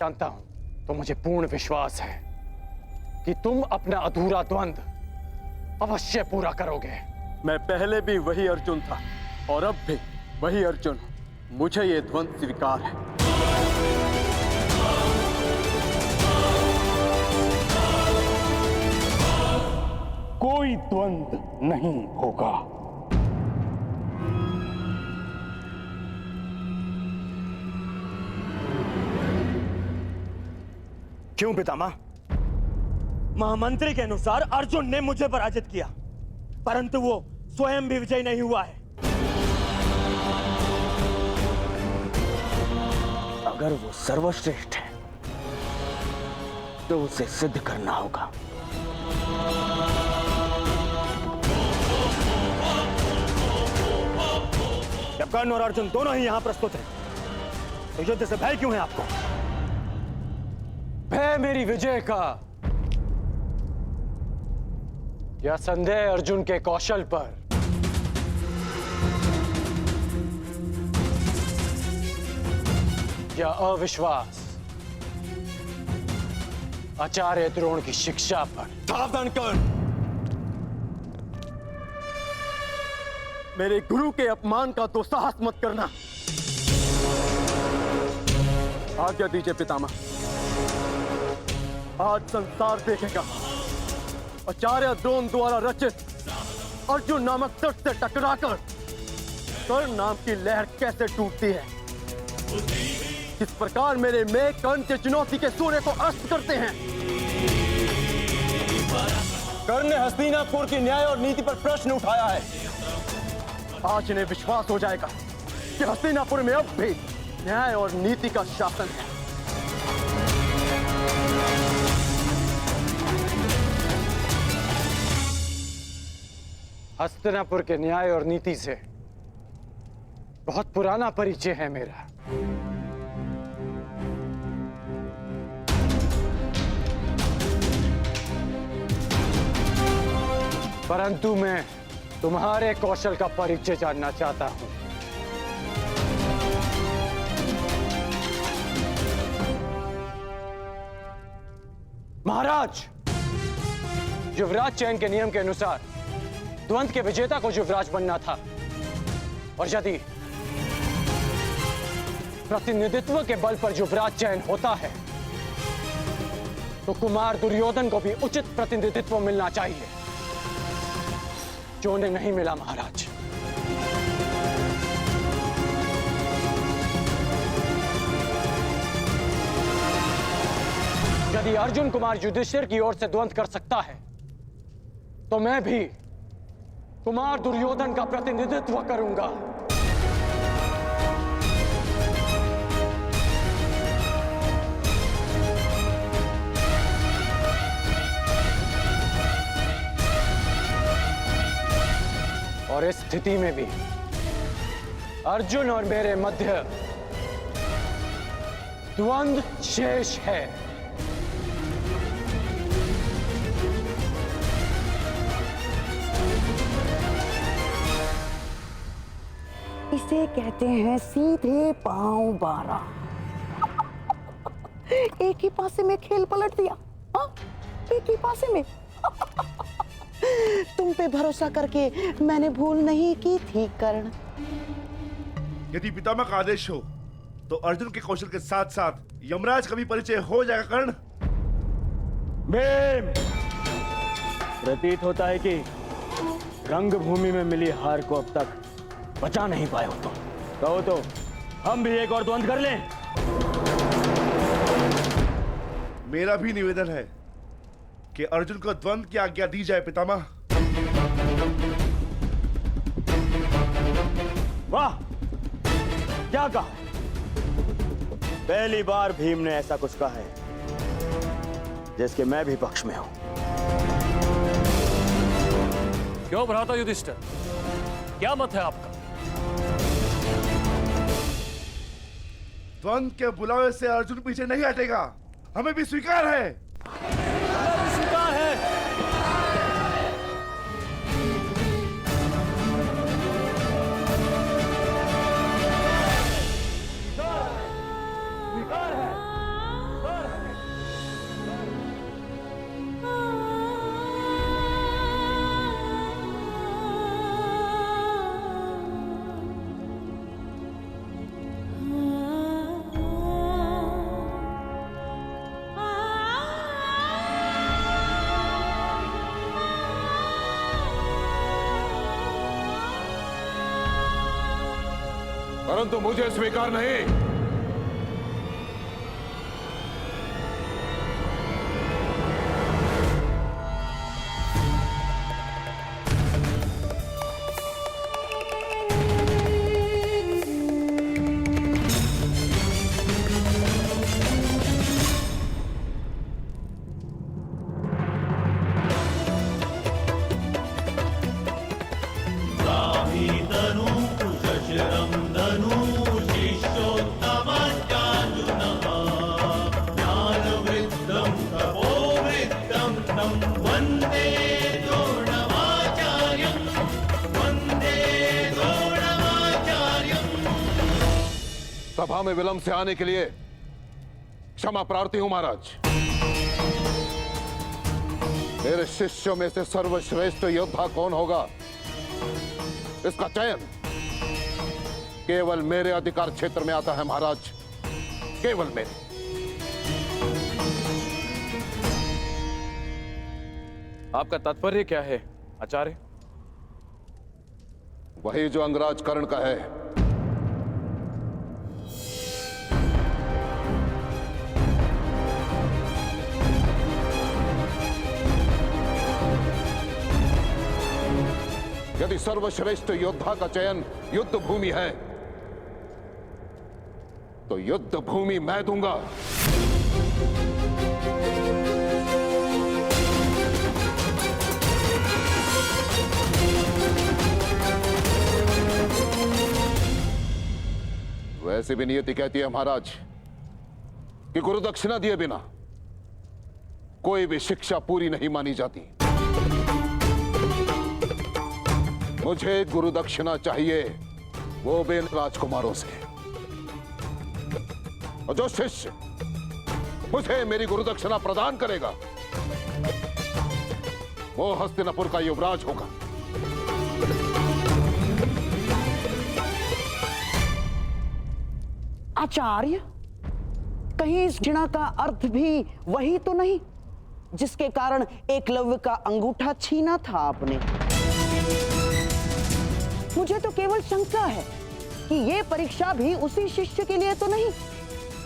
जानता हूं, तो मुझे पूर्ण विश्वास है कि तुम अपना अधूरा द्वंद अवश्य पूरा करोगे। मैं पहले भी वही अर्जुन था और अब भी वही अर्जुन हूं। मुझे ये द्वंद स्वीकार है। कोई द्वंद नहीं होगा। क्यों पितामह? महामंत्री के अनुसार अर्जुन ने मुझे पराजित किया, परंतु वो स्वयं भी विजयी नहीं हुआ है। अगर वो सर्वश्रेष्ठ है तो उसे सिद्ध करना होगा। जब कर्ण और अर्जुन दोनों ही यहां प्रस्तुत हैं, तो युद्ध से भय क्यों है आपको? भय मेरी विजय का या संदेह अर्जुन के कौशल पर? या अविश्वास आचार्य द्रोण की शिक्षा पर? सावधान कर्ण, मेरे गुरु के अपमान का तो साहस मत करना। आज्ञा दीजिए पितामह। आज संसार देखेगा आचार्य द्रोण द्वारा रचित अर्जुन नामक तट से टकराकर कर्ण नाम की लहर कैसे टूटती है। किस प्रकार मेरे में कर्ण की चुनौती के सूर्य को अस्त करते हैं। कर्ण ने हस्तिनापुर की न्याय और नीति पर प्रश्न उठाया है। आज इन्हें विश्वास हो जाएगा कि हस्तिनापुर में अब भी न्याय और नीति का शासन है। हस्तिनापुर के न्याय और नीति से बहुत पुराना परिचय है मेरा। परंतु मैं तुम्हारे कौशल का परिचय जानना चाहता हूं। महाराज, युवराज चयन के नियम के अनुसार द्वंद के विजेता को युवराज बनना था, और यदि प्रतिनिधित्व के बल पर युवराज चयन होता है तो कुमार दुर्योधन को भी उचित प्रतिनिधित्व मिलना चाहिए, जो उन्हें नहीं मिला महाराज। यदि अर्जुन कुमार युधिष्ठिर की ओर से द्वंद कर सकता है तो मैं भी कुमार दुर्योधन का प्रतिनिधित्व करूंगा। और इस स्थिति में भी अर्जुन और मेरे मध्य द्वंद शेष है। इसे कहते हैं सीधे पांव 12। एक ही पासे में खेल पलट दिया। हाँ? एक ही पासे में। तुम पे भरोसा करके मैंने भूल नहीं की थी कर्ण। यदि पितामह का आदेश हो तो अर्जुन के कौशल के साथ साथ यमराज का भी परिचय हो जाएगा कर्ण। भीम, प्रतीत होता है कि रंगभूमि में मिली हार को अब तक बचा नहीं पाए हो तुम। कहो तो हम भी एक और द्वंद कर लें। मेरा भी निवेदन है कि अर्जुन को द्वंद की आज्ञा दी जाए पितामह। वाह, क्या कहा? पहली बार भीम ने ऐसा कुछ कहा है जिसके मैं भी पक्ष में हूं। क्यों भ्राता युधिष्ठिर, क्या मत है आपका? द्वंद के बुलावे से अर्जुन पीछे नहीं हटेगा, हमें भी स्वीकार है। स्वीकार है। परंतु मुझे स्वीकार नहीं। सभा में विलंब से आने के लिए क्षमा प्रार्थी हूं महाराज। मेरे शिष्यों में से सर्वश्रेष्ठ योद्धा कौन होगा, इसका चयन केवल मेरे अधिकार क्षेत्र में आता है महाराज, केवल मेरे। आपका तात्पर्य क्या है आचार्य? वही जो अंगराज कर्ण का है। यदि सर्वश्रेष्ठ योद्धा का चयन युद्ध भूमि है तो युद्ध भूमि मैं दूंगा। वैसे भी नियति कहती है महाराज कि गुरु दक्षिणा दिए बिना कोई भी शिक्षा पूरी नहीं मानी जाती। मुझे गुरु दक्षिणा चाहिए, वो भी राजकुमारों से। और जो शिष्य मुझे मेरी गुरु दक्षिणा प्रदान करेगा वो हस्तिनापुर का युवराज होगा। आचार्य, कहीं इस घृणा का अर्थ भी वही तो नहीं जिसके कारण एकलव्य का अंगूठा छीना था आपने? मुझे तो केवल शंका है कि ये परीक्षा भी उसी शिष्य के लिए तो नहीं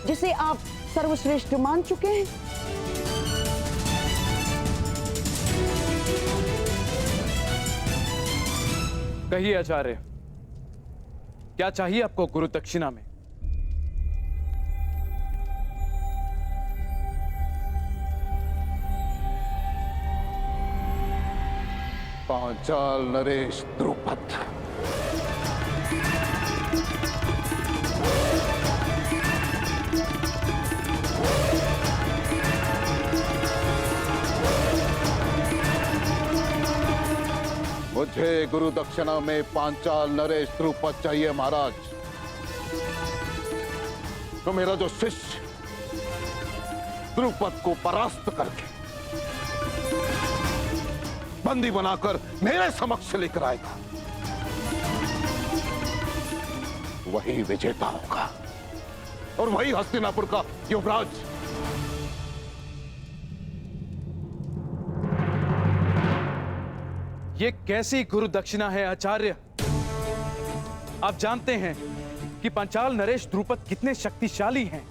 जिसे आप सर्वश्रेष्ठ मान चुके हैं। कहिए आचार्य, क्या चाहिए आपको गुरु दक्षिणा में? पांचाल नरेश द्रुपद। मुझे गुरु दक्षिणा में पांचाल नरेश द्रुपद चाहिए महाराज। तो मेरा जो शिष्य द्रुपद को परास्त करके बंदी बनाकर मेरे समक्ष लेकर आएगा वही विजेता होगा और वही हस्तिनापुर का युवराज। ये कैसी गुरु दक्षिणा है आचार्य? आप जानते हैं कि पांचाल नरेश द्रुपद कितने शक्तिशाली हैं।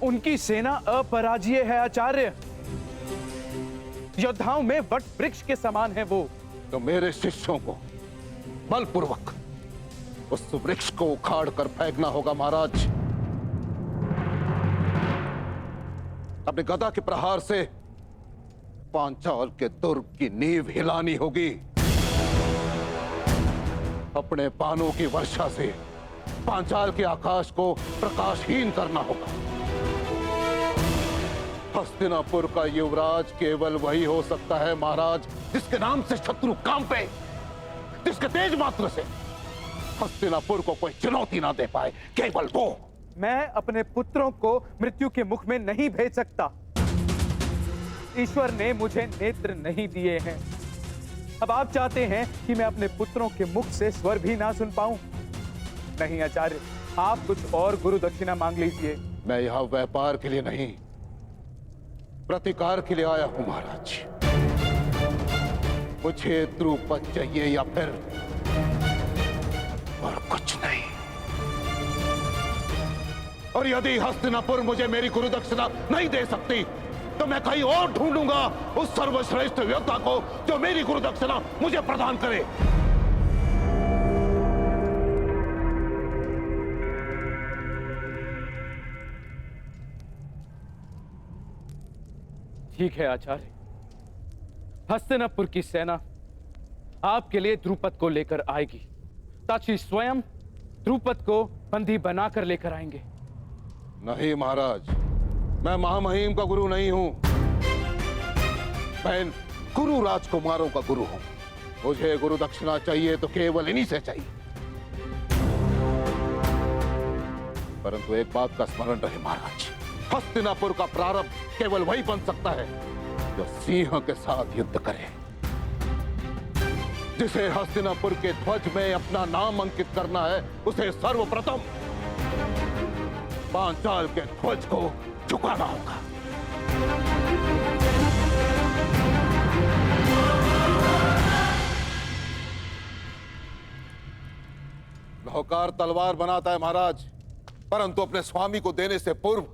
उनकी सेना अपराजेय है आचार्य। योद्धाओं में वट वृक्ष के समान है वो। तो मेरे शिष्यों को बलपूर्वक उस वृक्ष को उखाड़ कर फेंकना होगा महाराज। अपने गदा के प्रहार से पांचाल के दुर्ग की नींव हिलानी होगी। अपने बाणों की वर्षा से पांचाल के आकाश को प्रकाशहीन करना होगा। हस्तिनापुर का युवराज केवल वही हो सकता है महाराज जिसके नाम से शत्रु कांपे, जिसके तेज मात्र से हस्तिनापुर को कोई चुनौती ना दे पाए, केवल वो। मैं अपने पुत्रों को मृत्यु के मुख में नहीं भेज सकता। ईश्वर ने मुझे नेत्र नहीं दिए हैं। अब आप चाहते हैं कि मैं अपने पुत्रों के मुख से स्वर भी ना सुन पाऊं? नहीं आचार्य, आप कुछ और गुरु दक्षिणा मांग लीजिए। मैं यहां व्यापार के लिए नहीं, प्रतिकार के लिए आया हूं महाराज। मुझे द्रुपद चाहिए या फिर और कुछ नहीं। और यदि हस्तिनापुर मुझे मेरी गुरु दक्षिणा नहीं दे सकती तो मैं कहीं और ढूंढूंगा उस सर्वश्रेष्ठ योद्धा को जो मेरी गुरु दक्षिणा मुझे प्रदान करे। ठीक है आचार्य, हस्तिनापुर की सेना आपके लिए द्रुपद को लेकर आएगी। ताची स्वयं द्रुपद को बंदी बनाकर लेकर आएंगे। नहीं महाराज, मैं महामहिम का गुरु नहीं हूं, मैं गुरु राजकुमारों का गुरु हूं। मुझे गुरु दक्षिणा चाहिए तो केवल इन्हीं से चाहिए। परंतु एक बात का स्मरण रहे महाराज, हस्तिनापुर का प्रारंभ केवल वही बन सकता है जो सिंह के साथ युद्ध करे। जिसे हस्तिनापुर के ध्वज में अपना नाम अंकित करना है उसे सर्वप्रथम पांचाल के ध्वज को झुकाना होगा। नौकार तलवार बनाता है महाराज, परंतु अपने स्वामी को देने से पूर्व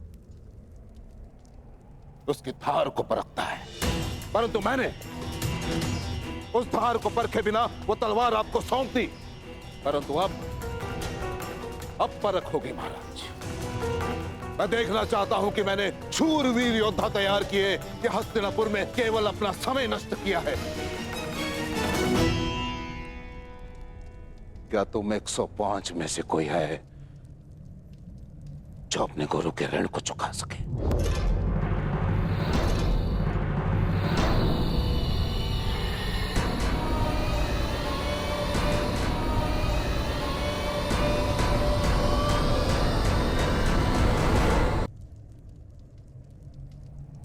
उसकी धार को परखता है। परंतु मैंने उस धार को परखे बिना वो तलवार आपको सौंप दी, परंतु अब परख होगी महाराज। मैं देखना चाहता हूं कि मैंने शूरवीर योद्धा तैयार किए कि हस्तिनापुर में केवल अपना समय नष्ट किया है। क्या तुम 105 में से कोई है जो अपने गुरु के ऋण को चुका सके?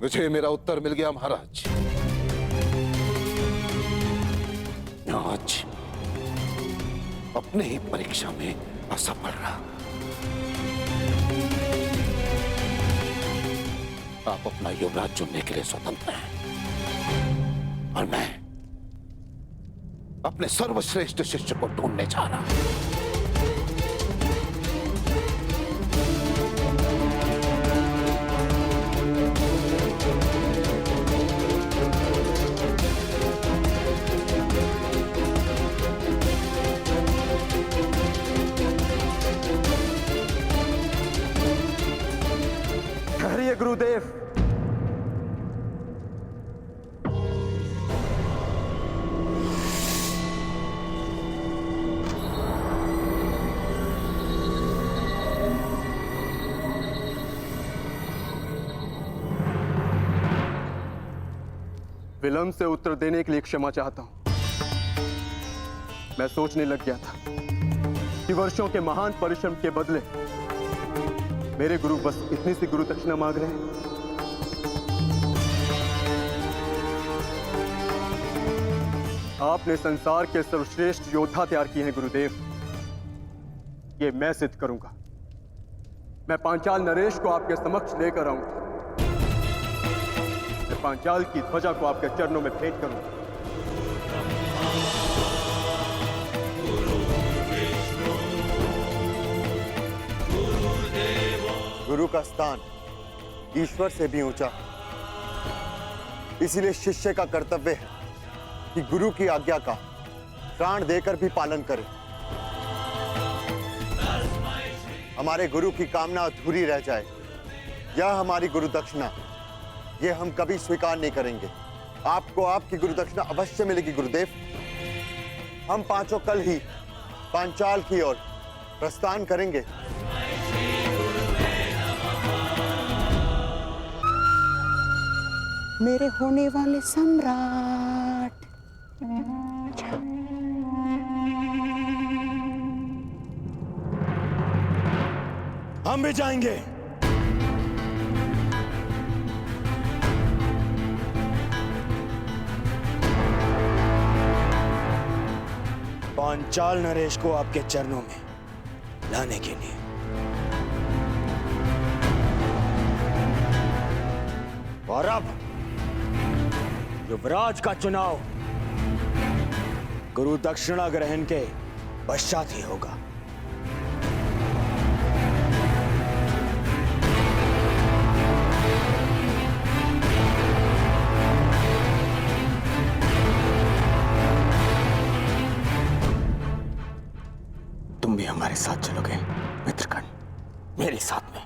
मुझे मेरा उत्तर मिल गया महाराज। आज अपने ही परीक्षा में असफल रहा। आप अपना युवराज चुनने के लिए स्वतंत्र हैं और मैं अपने सर्वश्रेष्ठ शिष्य को ढूंढने जा रहा हूं। गुरुदेव, विलंब से उत्तर देने के लिए क्षमा चाहता हूं। मैं सोचने लग गया था कि वर्षों के महान परिश्रम के बदले मेरे गुरु बस इतनी सी गुरु दक्षिणा मांग रहे हैं। आपने संसार के सर्वश्रेष्ठ योद्धा तैयार किए हैं गुरुदेव, ये मैं सिद्ध करूंगा। मैं पांचाल नरेश को आपके समक्ष लेकर आऊंगा। मैं पांचाल की ध्वजा को आपके चरणों में भेंट करूंगा। गुरु का स्थान ईश्वर से भी ऊंचा है, इसलिए शिष्य का कर्तव्य है कि गुरु की आज्ञा का प्राण देकर भी पालन करे। हमारे गुरु की कामना अधूरी रह जाए, यह हमारी गुरु दक्षिणा, यह हम कभी स्वीकार नहीं करेंगे। आपको आपकी गुरु दक्षिणा अवश्य मिलेगी गुरुदेव। हम पांचों कल ही पांचाल की ओर प्रस्थान करेंगे। मेरे होने वाले सम्राट। हम भी जाएंगे। पांचाल नरेश को आपके चरणों में लाने के लिए। और अब युवराज का चुनाव गुरु दक्षिणा ग्रहण के पश्चात ही होगा। साथ चलोगे मित्रकर्ण, मेरे साथ में।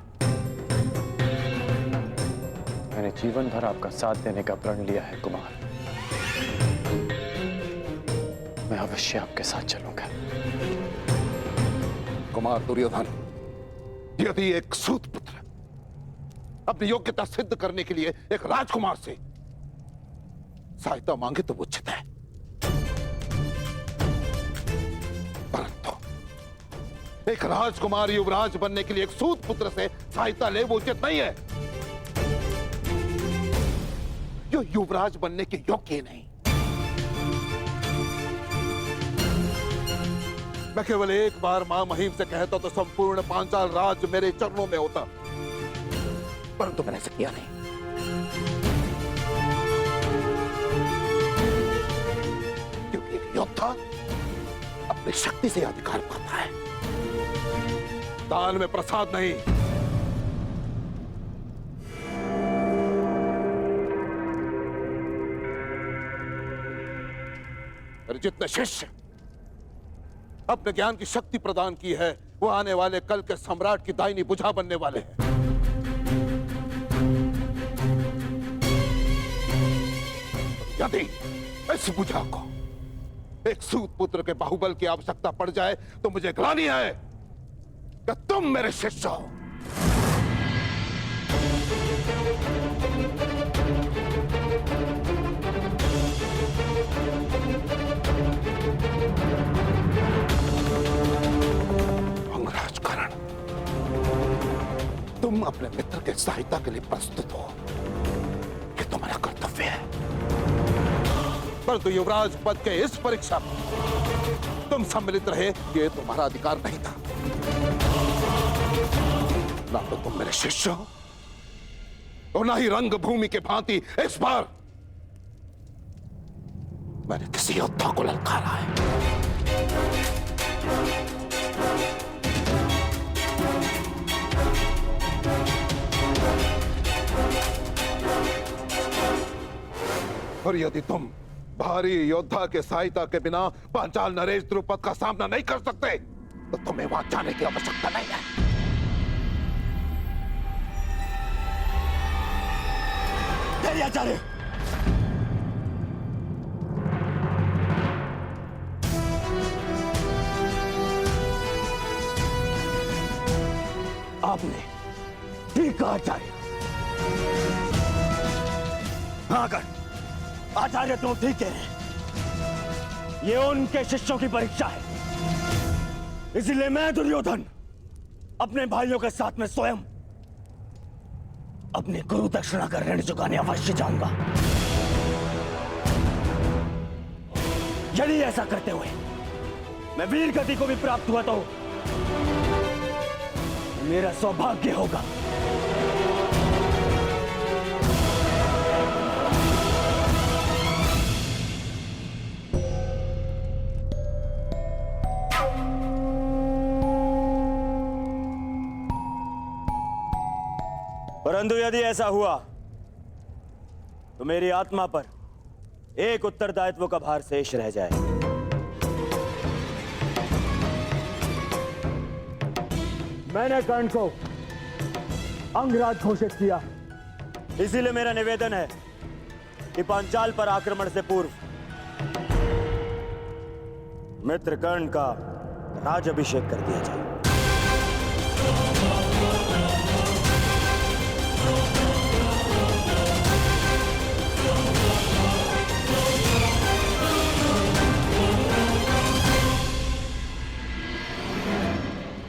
मैंने जीवन भर आपका साथ देने का प्रण लिया है कुमार। मैं अवश्य आपके साथ चलूंगा। कुमार दुर्योधन, यदि एक सूत पुत्र अपनी योग्यता सिद्ध करने के लिए एक राजकुमार से सहायता मांगे तो वो उचित है, परंतु एक राजकुमार युवराज बनने के लिए एक सूत पुत्र से सहायता ले वो उचित नहीं है। जो युवराज बनने के योग्य नहीं। मैं केवल एक बार मां महिम से कहता तो संपूर्ण पांचाल राज मेरे चरणों में होता, परंतु मैंने ऐसा किया नहीं। क्योंकि एक योद्धा अपनी शक्ति से अधिकार पाता है, दान में प्रसाद नहीं। और जितने शिष्य अपने ज्ञान की शक्ति प्रदान की है वो आने वाले कल के सम्राट की दाहिनी भुजा बनने वाले हैं। यदि इस भुजा को एक सूत पुत्र के बाहुबल की आवश्यकता पड़ जाए तो मुझे ग्लानि है कि तुम मेरे शिष्य हो। तुम अपने मित्र के सहायता के लिए प्रस्तुत हो, ये तुम्हारा कर्तव्य है, परंतु युवराज पद के इस परीक्षा में तुम सम्मिलित रहे ये तुम्हारा अधिकार नहीं था। ना तो तुम मेरे शिष्य हो और ना ही रंगभूमि के भांति इस बार मैंने किसी योद्धा को ललकारा है। और यदि तुम भारी योद्धा के सहायता के बिना पांचाल नरेश द्रुपद का सामना नहीं कर सकते तो तुम्हें वहां जाने की आवश्यकता नहीं है। आचार्य, आपने ठीक कहा आचार्य। हाँ कर आचार्य, तुम ठीक कह रहे हैं। ये उनके शिष्यों की परीक्षा है, इसलिए मैं दुर्योधन अपने भाइयों के साथ में स्वयं अपने गुरु दक्षिणा का ऋण चुकाने अवश्य जाऊंगा। यदि ऐसा करते हुए मैं वीर गति को भी प्राप्त हुआ तो मेरा सौभाग्य होगा। परंतु यदि ऐसा हुआ तो मेरी आत्मा पर एक उत्तरदायित्व का भार शेष रह जाए। मैंने कर्ण को अंगराज घोषित किया, इसीलिए मेरा निवेदन है कि पांचाल पर आक्रमण से पूर्व मित्र कर्ण का राजाभिषेक कर दिया जाए।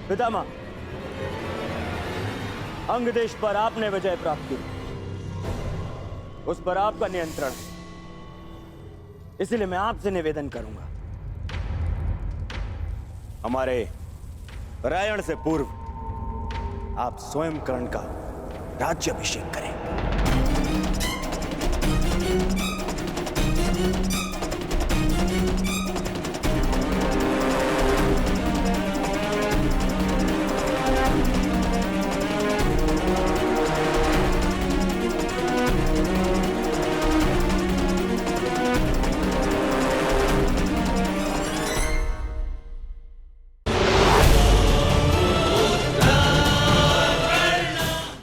पितामह, अंग देश पर आपने विजय प्राप्त की, उस पर आपका नियंत्रण है, इसलिए मैं आपसे निवेदन करूंगा हमारे परायण से पूर्व आप स्वयं कर्ण का राज्याभिषेक करें।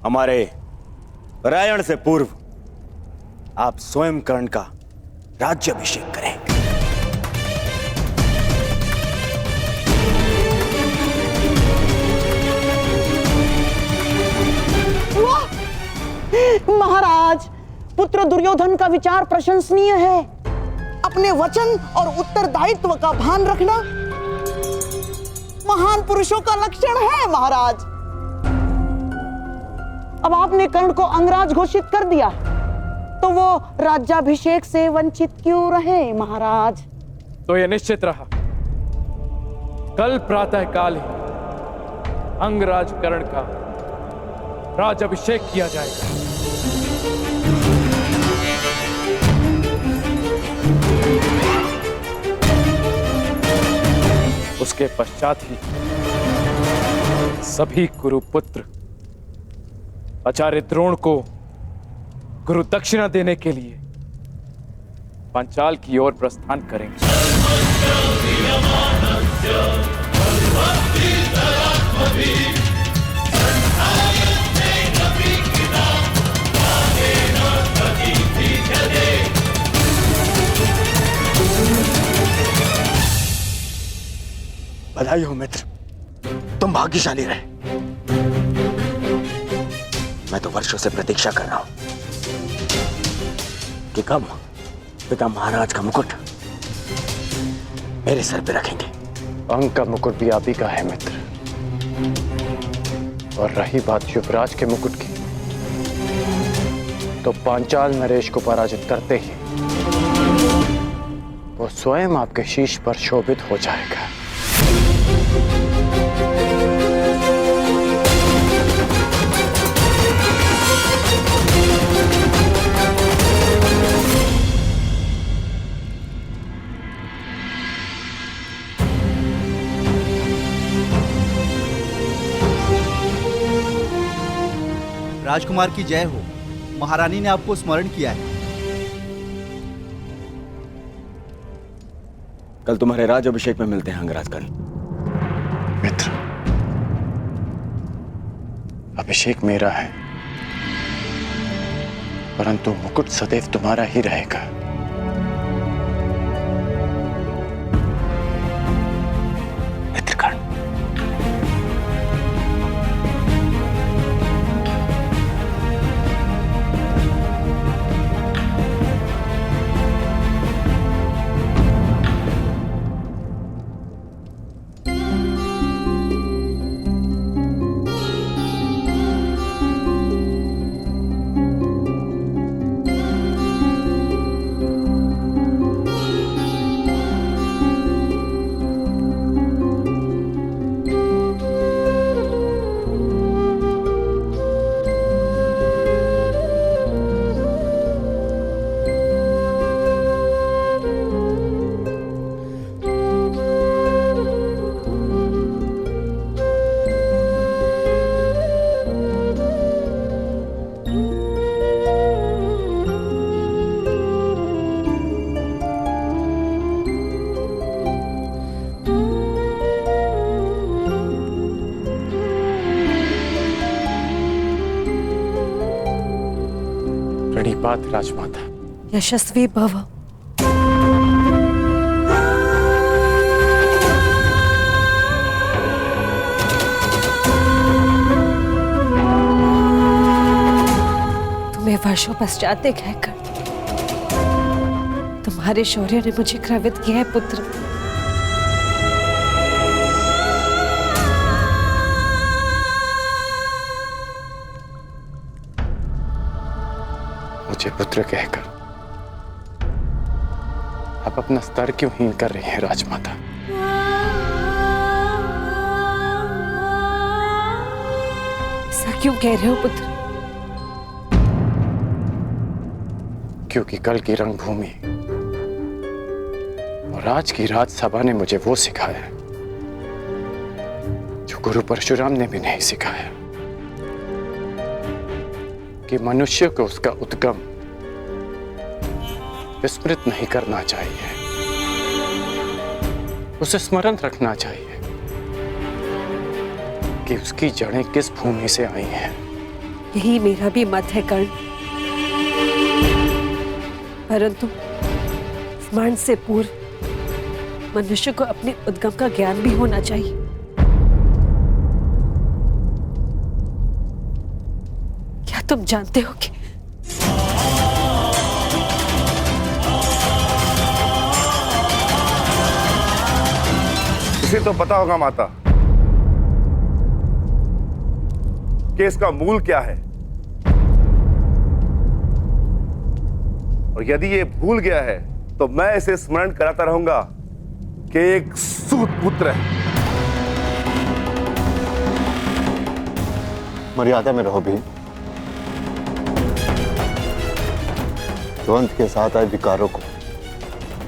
हमारे रायण से पूर्व आप स्वयं कर्ण का राज्याभिषेक करें। महाराज, पुत्र दुर्योधन का विचार प्रशंसनीय है। अपने वचन और उत्तरदायित्व का भान रखना महान पुरुषों का लक्षण है महाराज। अब आपने कर्ण को अंगराज घोषित कर दिया, तो वो राज्याभिषेक से वंचित क्यों रहे महाराज? तो यह निश्चित रहा, कल प्रातः काल ही अंगराज कर्ण का राज्याभिषेक किया जाएगा। उसके पश्चात ही सभी कुरुपुत्र आचार्य द्रोण को गुरु दक्षिणा देने के लिए पांचाल की ओर प्रस्थान करेंगे। बधाई हो मित्र, तुम भाग्यशाली रहे। मैं तो वर्षों से प्रतीक्षा कर रहा हूं कि कब पिता महाराज का मुकुट मेरे सर पे रखेंगे। अंग का मुकुट भी आप ही का है मित्र, और रही बात युवराज के मुकुट की, तो पांचाल नरेश को पराजित करते ही वो स्वयं आपके शीश पर शोभित हो जाएगा। राजकुमार की जय हो। महारानी ने आपको स्मरण किया है। कल तुम्हारे राज्याभिषेक में मिलते हैं अंगराज कर्ण। मित्र, अभिषेक मेरा है, परंतु मुकुट सदैव तुम्हारा ही रहेगा। मित्र कर्ण, प्रणिपात राजमाता। यशस्वी भव। तुम्हें वर्षों पश्चात देखकर तुम्हारे शौर्य ने मुझे गर्वित किया है पुत्र। मुझे पुत्र कहकर आप अपना स्तर क्यों हीन कर रही हैं राजमाता? ऐसा क्यों कह रहे हो पुत्र? क्योंकि कल की रंगभूमि और आज की राजसभा ने मुझे वो सिखाया जो गुरु परशुराम ने भी नहीं सिखाया, कि मनुष्य को उसका उद्गम विस्मृत नहीं करना चाहिए, उसे स्मरण रखना चाहिए कि उसकी जड़ें किस भूमि से आई हैं। यही मेरा भी मत है कर्ण, परंतु स्मरण से पूर्व मनुष्य को अपने उद्गम का ज्ञान भी होना चाहिए। क्या तुम जानते हो कि इसे तो पता होगा माता कि इसका मूल क्या है, और यदि ये भूल गया है तो मैं इसे स्मरण कराता रहूंगा कि एक सूत पुत्र है। मर्यादा में रहो भीम। द्वंद्व के साथ आए विकारों को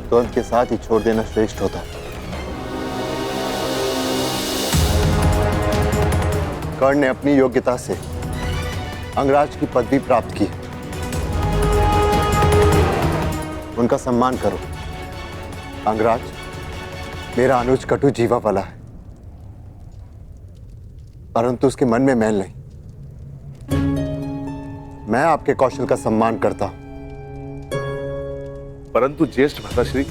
द्वंद्व के साथ ही छोड़ देना श्रेष्ठ होता है। कर्ण ने अपनी योग्यता से अंगराज की पदवी प्राप्त की। उनका सम्मान करो। अंगराज मेरा अनुज कटु जीवा वाला है, परंतु उसके मन में मैल नहीं। मैं आपके कौशल का सम्मान करता हूं। परंतु ज्येष्ठ भ्राताश्री,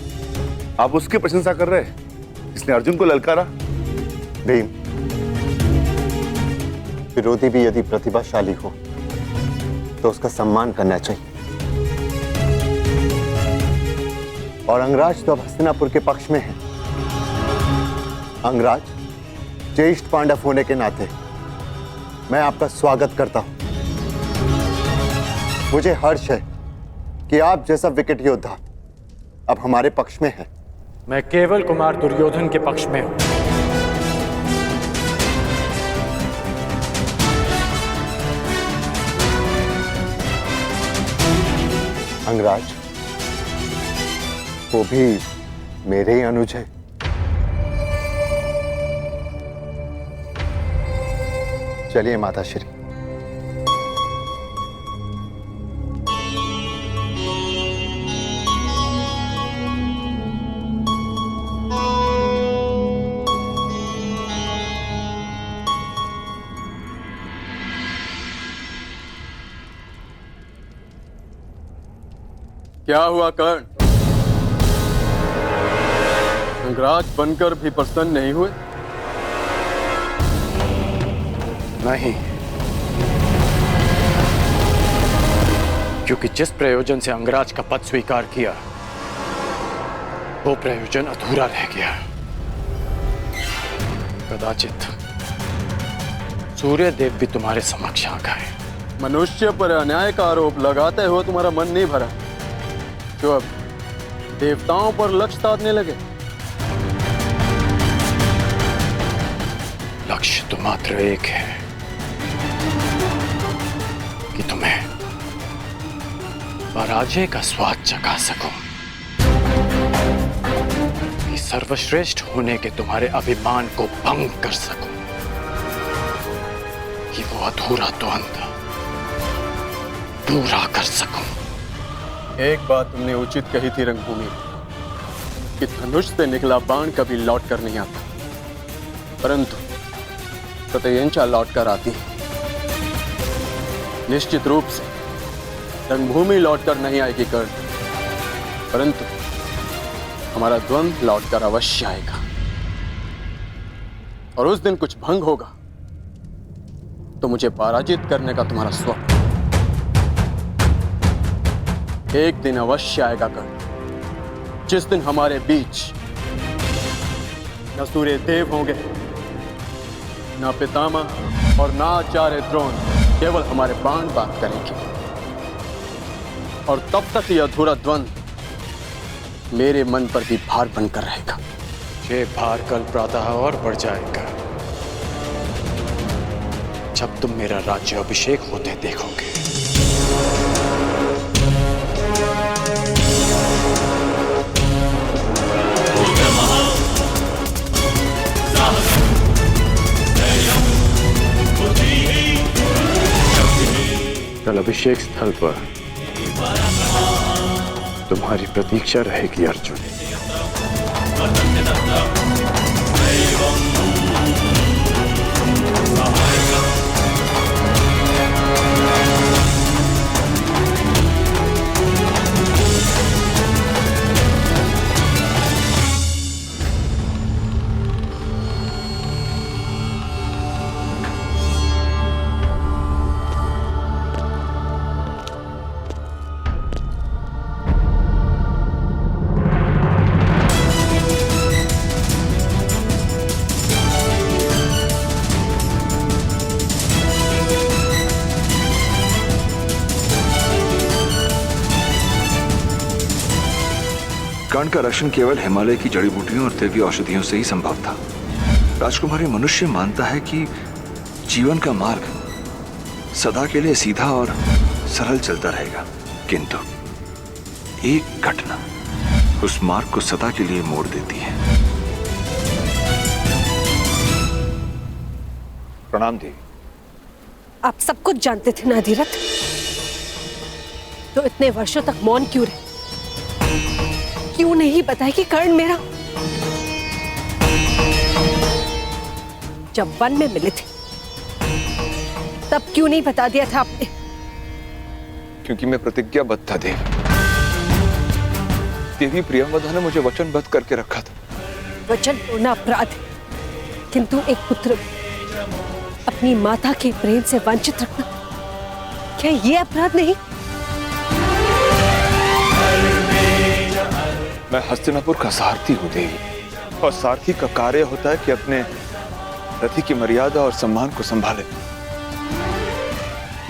आप उसकी प्रशंसा कर रहे हैं, इसने अर्जुन को ललकारा। भीम, विरोधी भी यदि प्रतिभाशाली हो तो उसका सम्मान करना चाहिए। और अंगराज तो अब हस्तिनापुर के पक्ष में है। अंगराज, ज्येष्ठ पांडव होने के नाते मैं आपका स्वागत करता हूं। मुझे हर्ष है कि आप जैसा विकट योद्धा अब हमारे पक्ष में है। मैं केवल कुमार दुर्योधन के पक्ष में हूं। अंगराज, वो भी मेरे ही अनुज है। चलिए माताश्री। क्या हुआ कर्ण? अंगराज बनकर भी प्रसन्न नहीं हुए? नहीं, क्योंकि जिस प्रयोजन से अंगराज का पद स्वीकार किया वो प्रयोजन अधूरा रह गया। कदाचित सूर्यदेव भी तुम्हारे समक्ष आ गए। मनुष्य पर अन्याय का आरोप लगाते हुए तुम्हारा मन नहीं भरा, जो अब देवताओं पर लक्ष्य साधने लगे? लक्ष्य तो मात्र एक है कि तुम्हें पराजय का स्वाद चखा सकूं, कि सर्वश्रेष्ठ होने के तुम्हारे अभिमान को भंग कर सकूं, कि वो अधूरा द्वंद्व पूरा कर सकूं। एक बात तुमने उचित कही थी रंगभूमि, कि धनुष से निकला बाण कभी लौट कर नहीं आता, परंतु प्रत्यंचा लौट कर आती है। निश्चित रूप से रंगभूमि लौट कर नहीं आएगी कर्ण, परंतु हमारा द्वंद्व लौट कर अवश्य आएगा। और उस दिन कुछ भंग होगा तो मुझे पराजित करने का तुम्हारा स्वप्न एक दिन अवश्य आएगा कर्ण, जिस दिन हमारे बीच न सूर्य देव होंगे, न पितामह और न आचार्य द्रोण, केवल हमारे बाण बात करेंगे। और तब तक यह अधूरा द्वंद्व मेरे मन पर भी भार बनकर रहेगा। ये भार कल प्रातः और बढ़ जाएगा जब तुम मेरा राज्याभिषेक होते देखोगे। कल अभिषेक स्थल पर तुम्हारी प्रतीक्षा रहेगी अर्जुन। कर्ण का रक्षण केवल हिमालय की जड़ी बूटियों और दैवीय औषधियों से ही संभव था। राजकुमारी, मनुष्य मानता है कि जीवन का मार्ग सदा के लिए सीधा और सरल चलता रहेगा, किंतु एक घटना उस मार्ग को सदा के लिए मोड़ देती है। प्रणाम देवी। आप सब कुछ जानते थे ना अधिरथ, तो इतने वर्षों तक मौन क्यों रहे? क्यों नहीं बताया कि कर्ण मेरा? जब वन में मिले थे तब क्यों नहीं बता दिया था आपने? क्योंकि मैं प्रतिज्ञाबद्ध था देवी। देवी प्रियंवदा ने मुझे वचनबद्ध करके रखा था। वचन तोड़ना अपराध है, किंतु एक पुत्र अपनी माता के प्रेम से वंचित रखना, क्या ये अपराध नहीं? मैं हस्तिनापुर का सारथी हूँ देवी, और सारथी का कार्य होता है कि अपने रथी की मर्यादा और सम्मान को संभाले।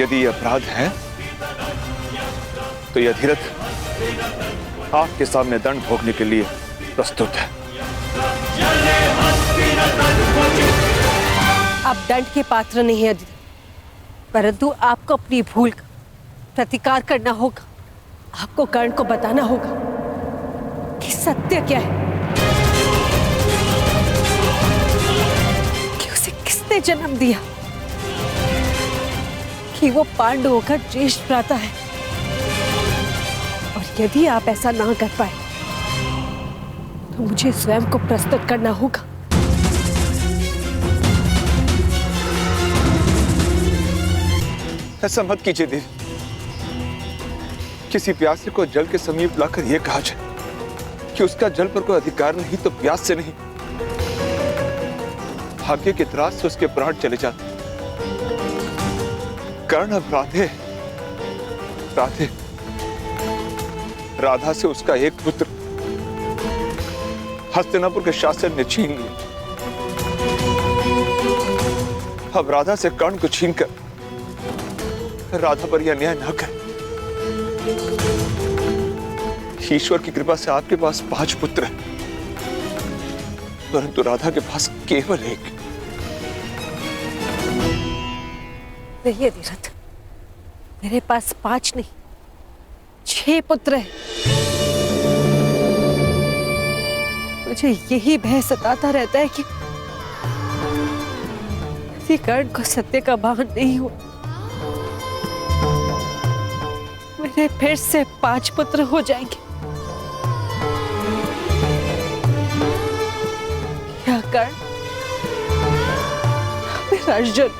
यदि ये अपराध है तो यह अधिरथ आपके सामने दंड भोगने के लिए प्रस्तुत है। आप दंड के पात्र नहीं है अधिरथ, परंतु आपको अपनी भूल का प्रतिकार करना होगा। आपको कर्ण को बताना होगा कि सत्य क्या है, कि उसे किसने जन्म दिया, कि वो पांडवों का ज्येष्ठ भ्राता है। और यदि आप ऐसा ना कर पाए तो मुझे स्वयं को प्रस्तुत करना होगा। ऐसा मत कीजिए देवी। किसी प्यासे को जल के समीप लाकर यह कहा जाए कि उसका जल पर कोई अधिकार नहीं तो प्यास से नहीं, भाग्य के त्रास से उसके प्राण चले जाते। कर्ण अब राधे राधा से उसका एक पुत्र हस्तिनापुर के शासन ने छीन लिया। अब राधा से कर्ण को छीनकर राधा पर यह अन्याय न कर। ईश्वर की कृपा से आपके पास 5 पुत्र हैं, परंतु राधा के पास केवल एक। नहीं अधिरथ, मेरे पास 5 नहीं 6 पुत्र हैं। मुझे यही भय सताता रहता है कि किसी कर्ण को सत्य का भान नहीं हुआ, मेरे फिर से 5 पुत्र हो जाएंगे। क्या कर्ण, मेरा अर्जुन,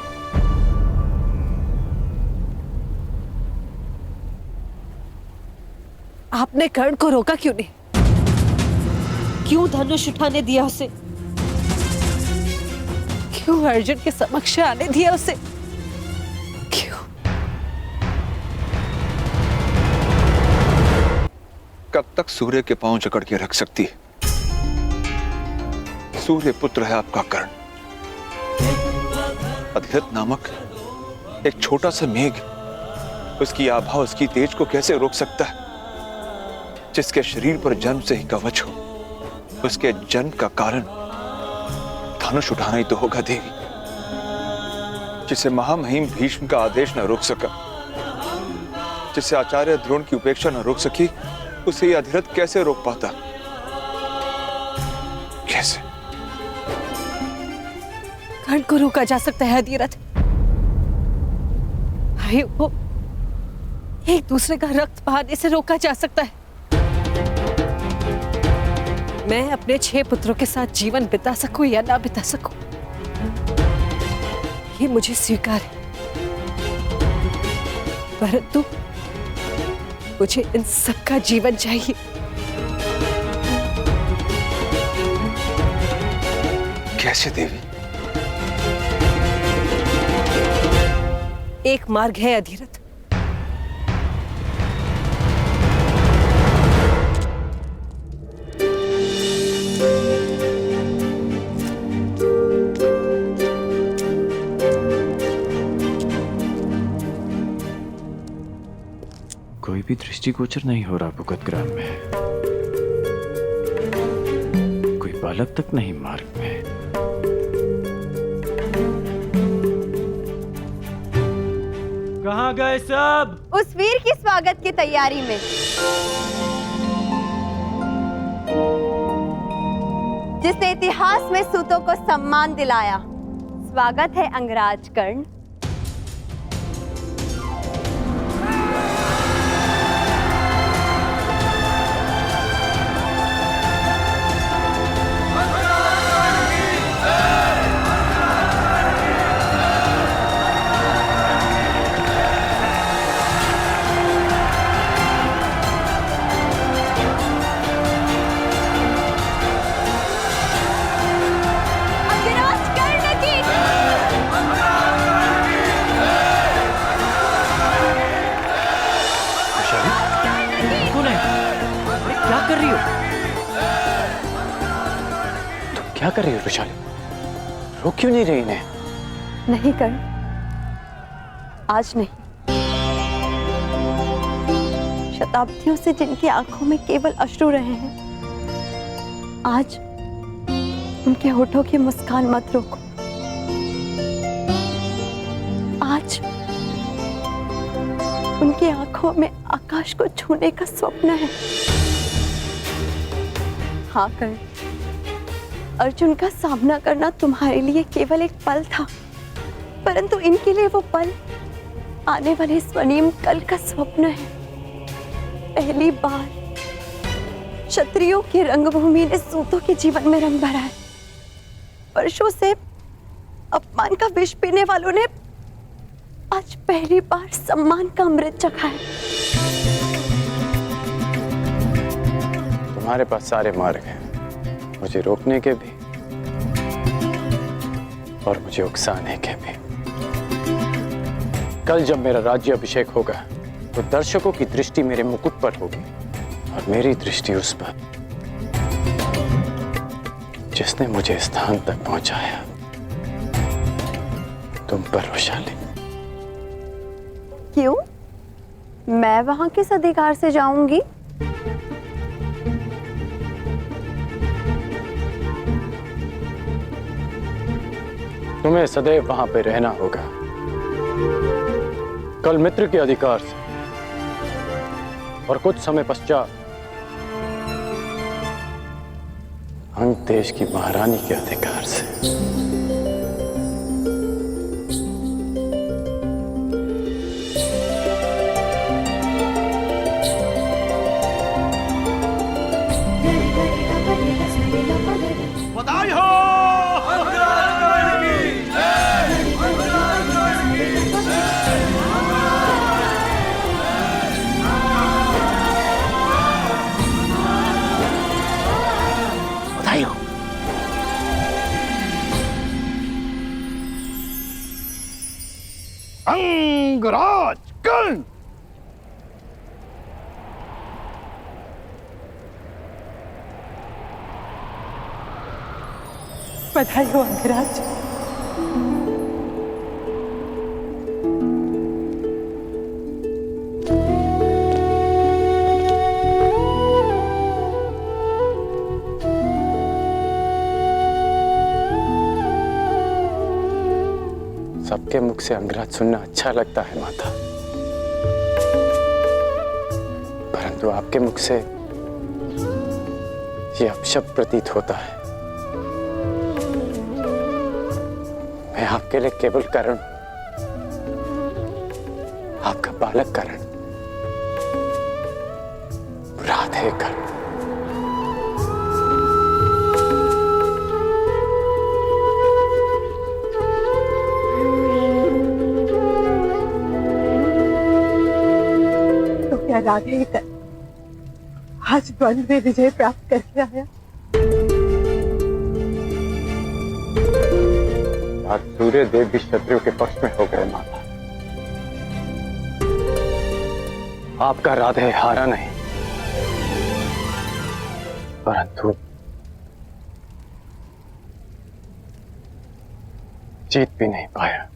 आपने कर्ण को रोका क्यों नहीं? क्यों धनुष उठाने दिया उसे? क्यों अर्जुन के समक्ष आने दिया उसे? क्यों? कब तक सूर्य के पांव जकड़ के रख सकती है? सूर्य पुत्र है आपका कर्ण। अधिरथ नामक एक छोटा सा मेघ उसकी आभा, उसकी तेज को कैसे रोक सकता है? जिसके शरीर पर जन्म से ही कवच हो, उसके जन्म का कारण धनुष उठाना ही तो होगा देवी। जिसे महामहिम भीष्म का आदेश न रोक सका, जिसे आचार्य द्रोण की उपेक्षा न रोक सकी, उसे यह अधिरथ कैसे रोक पाता? कैसे? कर्ण को रोका जा सकता है अधिरथ। भाइयों को एक दूसरे का रक्त बहाने से रोका जा सकता है। मैं अपने 6 पुत्रों के साथ जीवन बिता सकूं या ना बिता सकूं, ये मुझे स्वीकार है, परंतु मुझे इन सबका जीवन चाहिए। कैसे देवी? एक मार्ग है अधिरथ। कोई भी दृष्टिगोचर नहीं हो रहा भुगत ग्राम में। बालक तक नहीं मार्ग में। कहाँ गए सब? उस वीर की स्वागत की तैयारी में। जिसने इतिहास में सूतों को सम्मान दिलाया। स्वागत है अंगराज कर्ण। क्या कर रही हो वैशाली? रोक क्यों नहीं रही इन्हें? नहीं कर्ण, आज नहीं। शताब्दियों से जिनकी आंखों में केवल अश्रु रहे हैं, आज उनके होठों की मुस्कान मत रोको। आज उनकी आंखों में आकाश को छूने का स्वप्न है। हाँ कर्ण, अर्जुन का सामना करना तुम्हारे लिए केवल एक पल था, परंतु इनके लिए वो पल आने वाले स्वर्णिम कल का स्वप्न है। पहली बार क्षत्रियों की रंगभूमि ने सूतों के जीवन में रंग भरा है। वर्षों से अपमान का विष पीने वालों ने आज पहली बार सम्मान का अमृत चखा है। तुम्हारे पास सारे मार्ग हैं, मुझे रोकने के भी और मुझे उकसाने के भी। कल जब मेरा राज्य अभिषेक होगा तो दर्शकों की दृष्टि मेरे मुकुट पर होगी और मेरी दृष्टि उस पर जिसने मुझे स्थान तक पहुंचाया, तुम पर वैशाली। क्यों? मैं वहां किस अधिकार से जाऊंगी? तुम्हें सदैव वहां पे रहना होगा। कल मित्र के अधिकार से और कुछ समय पश्चात अंग देश की महारानी के अधिकार से। बधाई हो। अंगराज कर्ण। बधाई हो अंगराज। सबके मुख से अंगराज सुनना अच्छा लगता है माता, परंतु आपके मुख से ये अपशब्द प्रतीत होता है। मैं आपके लिए केवल कर्ण, आपका बालक कर्ण, राधे कर्ण। राधे कर आज द्वंद्व में विजय प्राप्त करके आया। आज सूर्य देव भी शत्रुओं के पक्ष में हो गए माता। आपका राधे हारा नहीं, परंतु जीत भी नहीं पाया।